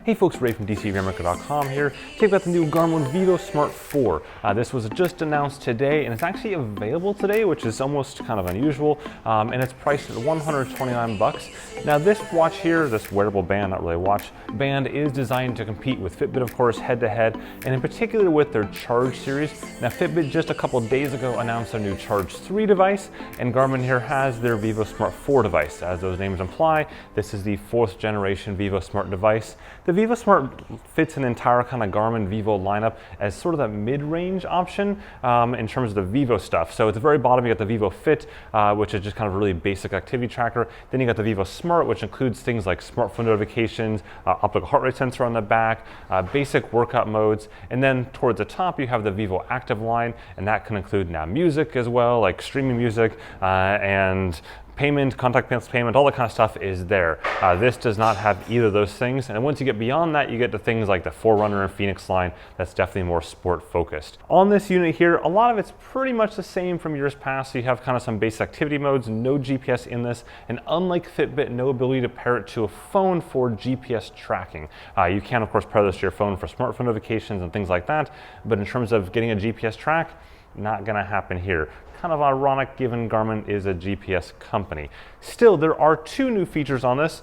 Hey folks, Ray from DCRainmaker.com here. Check out the new Garmin Vivosmart 4. This was just announced today, and it's actually available today, which is almost kind of unusual, and it's priced at $129. Now this watch here, this wearable band, not really a watch, band is designed to compete with Fitbit, of course, head to head, and in particular with their Charge series. Now Fitbit just a couple days ago announced their new Charge 3 device, and Garmin here has their Vivosmart 4 device. As those names imply, this is the 4th generation Vivosmart device. The Vivosmart fits an entire kind of Garmin Vivo lineup as sort of that mid-range option in terms of the Vivo stuff. So at the very bottom you got the Vivo Fit, which is just kind of a really basic activity tracker. Then you got the Vivosmart, which includes things like smartphone notifications, optical heart rate sensor on the back, basic workout modes, and then towards the top you have the Vivo Active line, and that can include now music as well, like streaming music and payment, contactless payment, all that kind of stuff is there. This does not have either of those things, and once you get beyond that, you get to things like the Forerunner and Phoenix line that's definitely more sport focused. On this unit here, a lot of it's pretty much the same from years past, so you have kind of some basic activity modes, no GPS in this, and unlike Fitbit, no ability to pair it to a phone for GPS tracking. You can, of course, pair this to your phone for smartphone notifications and things like that, but in terms of getting a GPS track, not gonna happen here. Kind of ironic given Garmin is a GPS company. Still, there are two new features on this,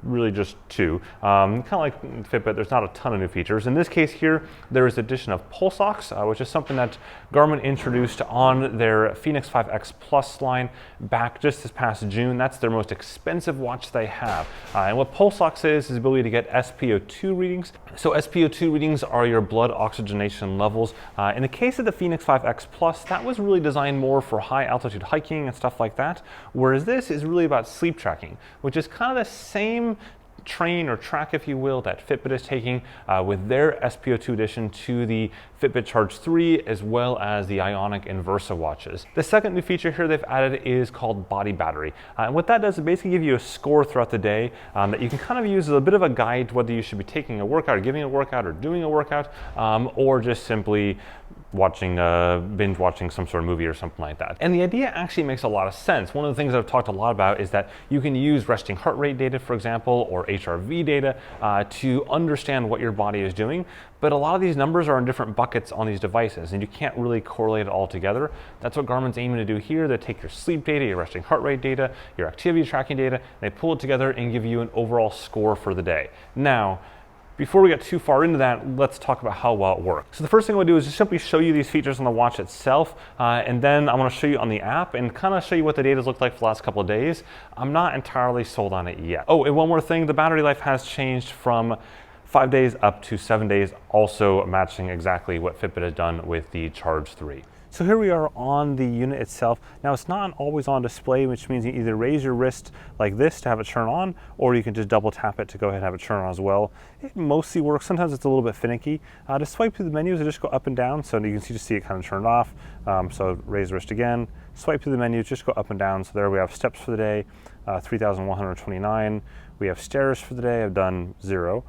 really just two. Kind of like Fitbit, there's not a ton of new features. In this case here, there is the addition of pulse ox, which is something that Garmin introduced on their Fenix 5X Plus line back just this past June. That's their most expensive watch they have. And what pulse ox is the ability to get SpO2 readings. So SpO2 readings are your blood oxygenation levels. In the case of the Fenix 5X Plus, that was really designed more for high altitude hiking and stuff like that, whereas this is really about sleep tracking, which is kind of the same train or track, if you will, that Fitbit is taking with their SpO2 addition to the Fitbit Charge 3 as well as the Ionic and Versa watches. The second new feature here they've added is called body battery. And what that does is basically give you a score throughout the day that you can kind of use as a bit of a guide to whether you should be taking a workout or giving a workout or doing a workout or just simply watching, binge watching some sort of movie or something like that. And the idea actually makes a lot of sense. One of the things I've talked a lot about is that you can use resting heart rate data, for example, or HRV data to understand what your body is doing. But a lot of these numbers are in different buckets on these devices, and you can't really correlate it all together. That's what Garmin's aiming to do here. They take your sleep data, your resting heart rate data, your activity tracking data, they pull it together and give you an overall score for the day. Now, before we get too far into that, let's talk about how well it works. So the first thing I'm gonna do is just simply show you these features on the watch itself, and then I'm gonna show you on the app and kind of show you what the data's looked like for the last couple of days. I'm not entirely sold on it yet. Oh, and one more thing, the battery life has changed from 5 days up to 7 days, also matching exactly what Fitbit has done with the Charge 3. So here we are on the unit itself. Now it's not an always on display, which means you either raise your wrist like this to have it turn on, or you can just double tap it to go ahead and have it turn on as well. It mostly works. Sometimes it's a little bit finicky. To swipe through the menus, I just go up and down. So you can see it kind of turned off. So raise the wrist again, swipe through the menus, just go up and down. So there we have steps for the day, 3,129. We have stairs for the day, I've done 0.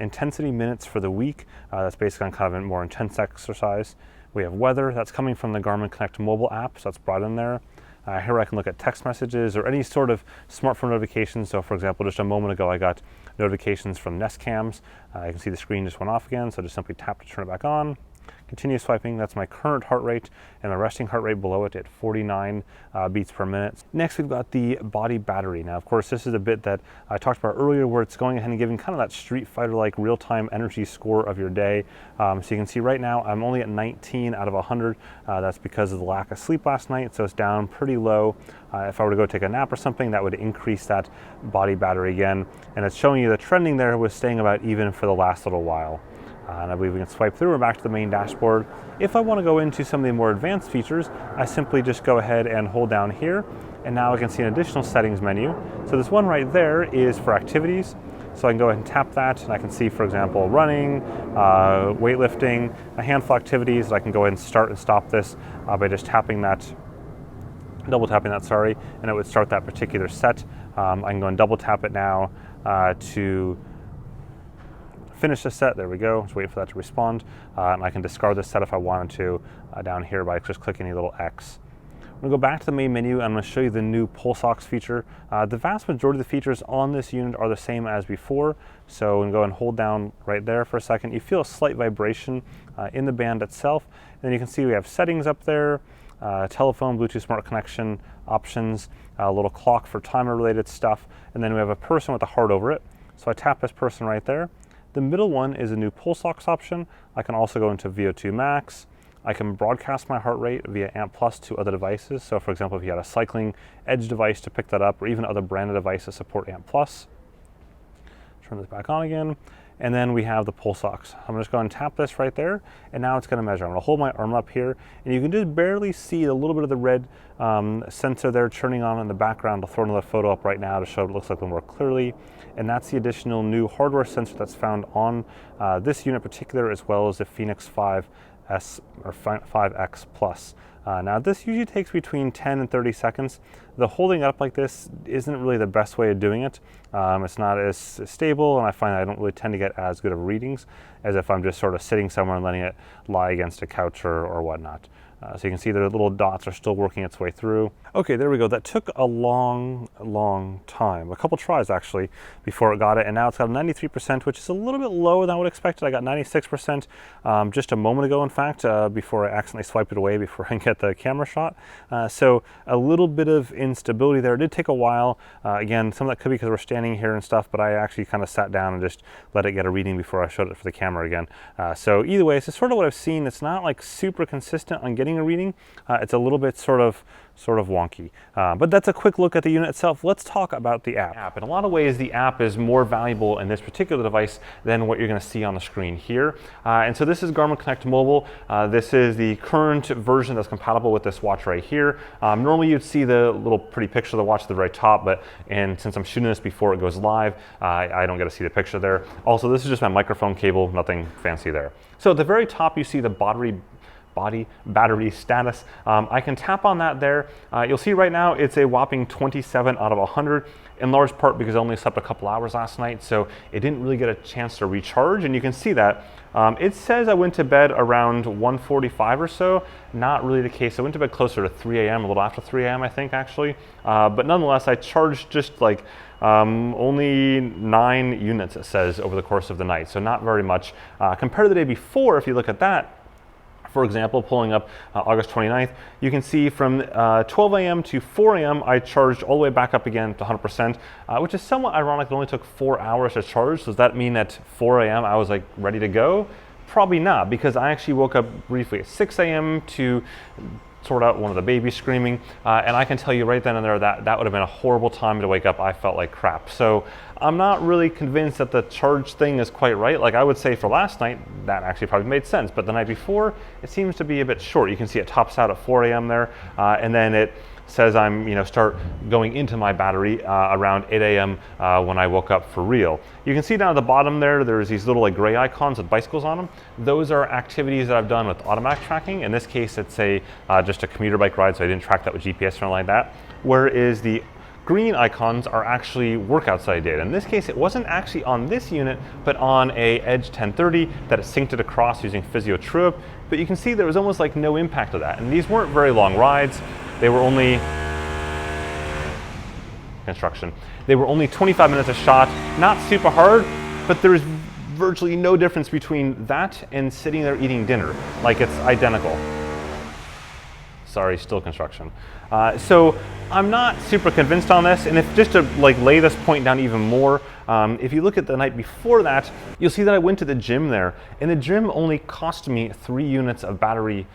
Intensity minutes for the week, that's basically on kind of a more intense exercise. We have weather, that's coming from the Garmin Connect mobile app, so that's brought in there. Here I can look at text messages or any sort of smartphone notifications. So for example, just a moment ago I got notifications from Nest Cams. You can see the screen just went off again, so just simply tap to turn it back on. Continue swiping, that's my current heart rate and my resting heart rate below it at 49 beats per minute. Next we've got the body battery. Now of course this is a bit that I talked about earlier where it's going ahead and giving kind of that Street Fighter-like real-time energy score of your day. So you can see right now I'm only at 19 out of 100. That's because of the lack of sleep last night, so it's down pretty low. If I were to go take a nap or something, that would increase that body battery again. And it's showing you the trending there was staying about even for the last little while. And I believe we can swipe through and back to the main dashboard. If I want to go into some of the more advanced features, I simply just go ahead and hold down here, and now I can see an additional settings menu. So this one right there is for activities. So I can go ahead and tap that, and I can see, for example, running, weightlifting, a handful of activities that I can go ahead and start and stop this by just tapping that, double tapping that, sorry, and it would start that particular set. I can go and double tap it now to finish the set. There we go. Just wait for that to respond. And I can discard this set if I wanted to down here by just clicking the little X. I'm gonna go back to the main menu and I'm gonna show you the new pulse ox feature. The vast majority of the features on this unit are the same as before. So I'm gonna go and hold down right there for a second. You feel a slight vibration in the band itself. And then you can see we have settings up there, telephone, Bluetooth smart connection options, a little clock for timer related stuff. And then we have a person with a heart over it. So I tap this person right there. The middle one is a new pulse ox option. I can also go into VO2 max. I can broadcast my heart rate via AMP Plus to other devices. So for example, if you had a cycling edge device to pick that up, or even other branded devices support AMP Plus. Turn this back on again. And then we have the pulse ox. I'm just going to tap this right there, and now it's going to measure. I'm going to hold my arm up here, and you can just barely see a little bit of the red sensor there turning on in the background. I'll throw another photo up right now to show what it looks like a little more clearly. And that's the additional new hardware sensor that's found on this unit in particular, as well as the Phoenix 5S or 5X Plus. Now this usually takes between 10 and 30 seconds. The holding it up like this isn't really the best way of doing it. It's not as stable, and I find I don't really tend to get as good of readings as if I'm just sort of sitting somewhere and letting it lie against a couch or whatnot. So you can see the little dots are still working its way through. Okay, there we go. That took a long time. A couple tries actually before it got it, and now it's got 93%, which is a little bit lower than I would expect. I got 96% just a moment ago, in fact, before I accidentally swiped it away before I get the camera shot. So a little bit of instability there. It did take a while. Again, some of that could be because we're standing here and stuff, but I actually kind of sat down and just let it get a reading before I showed it for the camera again. So either way, it's just sort of what I've seen. It's not like super consistent on getting a reading. It's a little bit sort of wonky. But that's a quick look at the unit itself. Let's talk about the app. In a lot of ways, the app is more valuable in this particular device than what you're going to see on the screen here. And so this is Garmin Connect Mobile. This is the current version that's compatible with this watch right here. Normally you'd see the little pretty picture of the watch at the very top, and since I'm shooting this before it goes live, I don't get to see the picture there. Also, this is just my microphone cable, nothing fancy there. So at the very top, you see the battery status. I can tap on that there. You'll see right now it's a whopping 27 out of 100, in large part because I only slept a couple hours last night, so it didn't really get a chance to recharge, and you can see that. It says I went to bed around 1:45 or so. Not really the case. I went to bed closer to 3 a.m., a little after 3 a.m. I think actually. But nonetheless, I charged just like only 9 units, it says, over the course of the night, so not very much. Compared to the day before, if you look at that, for example, pulling up August 29th, you can see from 12 a.m. to 4 a.m. I charged all the way back up again to 100%, which is somewhat ironic. It only took 4 hours to charge. So does that mean at 4 a.m. I was like ready to go? Probably not, because I actually woke up briefly at 6 a.m. to sort out one of the babies screaming, and I can tell you right then and there that would have been a horrible time to wake up. I felt like crap. So I'm not really convinced that the charge thing is quite right. Like I would say for last night, that actually probably made sense, but the night before, it seems to be a bit short. You can see it tops out at 4 a.m. there, and then it says I'm, start going into my battery around 8 a.m. When I woke up for real. You can see down at the bottom there's these little like gray icons with bicycles on them. Those are activities that I've done with automatic tracking. In this case, it's just a commuter bike ride, so I didn't track that with GPS or anything like that. Whereas the green icons are actually workouts that I did. In this case, it wasn't actually on this unit, but on a Edge 1030 that it synced it across using Physio TrueUp. But you can see there was almost like no impact of that. And these weren't very long rides. They were only They were only 25 minutes a shot, not super hard, but there's virtually no difference between that and sitting there eating dinner. Like it's identical. Sorry, still construction. So I'm not super convinced on this, and if just to like lay this point down even more, if you look at the night before that, you'll see that I went to the gym there, and the gym only cost me 3 units of body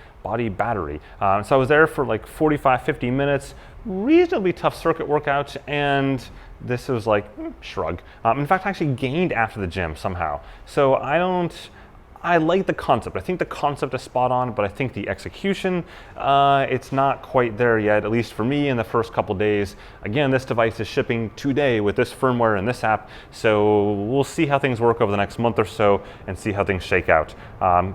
battery. So I was there for like 45-50 minutes, reasonably tough circuit workout, and this was like shrug. In fact, I actually gained after the gym somehow. So I like the concept. I think the concept is spot on, but I think the execution, it's not quite there yet, at least for me in the first couple days. Again, this device is shipping today with this firmware and this app, so we'll see how things work over the next month or so and see how things shake out.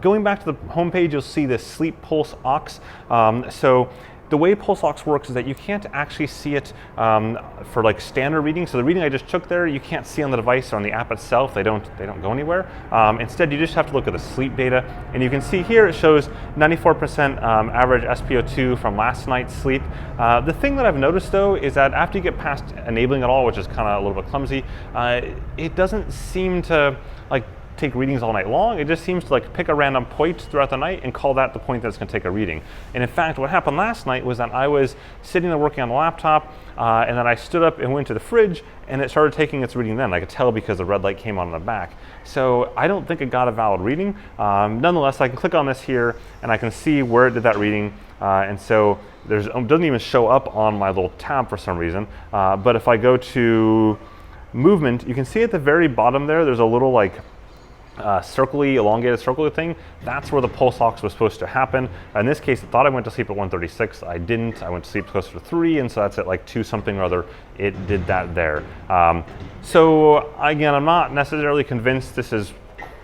Going back to the homepage, you'll see this Sleep Pulse Aux. So the way pulse ox works is that you can't actually see it for like standard reading. So the reading I just took there, you can't see on the device or on the app itself. They don't go anywhere. Instead, you just have to look at the sleep data, and you can see here it shows 94% average SpO2 from last night's sleep. The thing that I've noticed though is that after you get past enabling it all, which is kind of a little bit clumsy, it doesn't seem to like take readings all night long. It just seems to like pick a random point throughout the night and call that the point that's going to take a reading. And in fact, what happened last night was that I was sitting there working on the laptop, and then I stood up and went to the fridge, and it started taking its reading then. I could tell because the red light came on in the back. So I don't think it got a valid reading. Nonetheless, I can click on this here, and I can see where it did that reading. And so it doesn't even show up on my little tab for some reason. But if I go to movement, you can see at the very bottom there's a little like elongated circly thing. That's where the pulse ox was supposed to happen. In this case, I thought I went to sleep at 1:36. I didn't. I went to sleep closer to 3, and so that's at like 2 something or other. It did that there. So again, I'm not necessarily convinced this is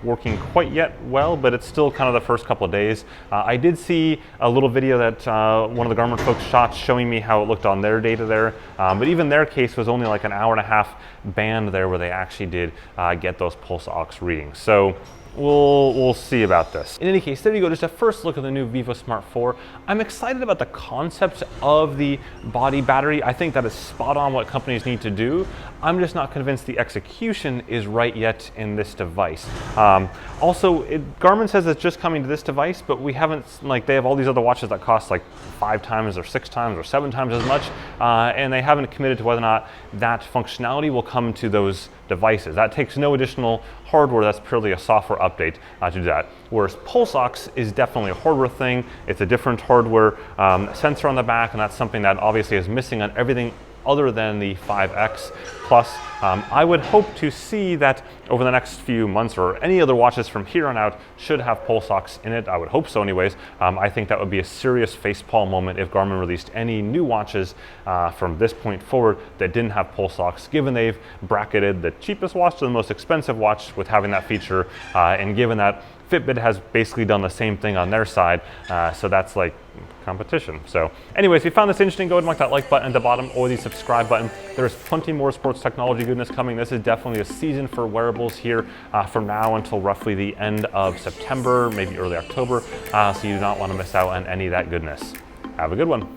working quite yet well, but it's still kind of the first couple of days. I did see a little video that one of the Garmin folks shot showing me how it looked on their data there, but even their case was only like an hour and a half band there where they actually did get those pulse ox readings. So we'll see about this. In any case, there you go, just a first look at the new Vivosmart 4. I'm excited about the concept of the body battery. I think that is spot on what companies need to do. I'm just not convinced the execution is right yet in this device. Also, Garmin says it's just coming to this device, but we haven't, like, they have all these other watches that cost like 5 times or 6 times or 7 times as much, and they haven't committed to whether or not that functionality will come to those devices. That takes no additional hardware, that's purely a software update to do that. Whereas pulse ox is definitely a hardware thing. It's a different hardware sensor on the back, and that's something that obviously is missing on everything other than the 5X Plus. I would hope to see that over the next few months, or any other watches from here on out should have pulse ox in it. I would hope so anyways. I think that would be a serious facepalm moment if Garmin released any new watches from this point forward that didn't have pulse ox, given they've bracketed the cheapest watch to the most expensive watch with having that feature, and given that Fitbit has basically done the same thing on their side, so that's like competition. So anyways, if you found this interesting, go ahead and mark that like button at the bottom or the subscribe button. There's plenty more sports technology goodness coming. This is definitely a season for wearables here from now until roughly the end of September, maybe early October, so you do not want to miss out on any of that goodness. Have a good one.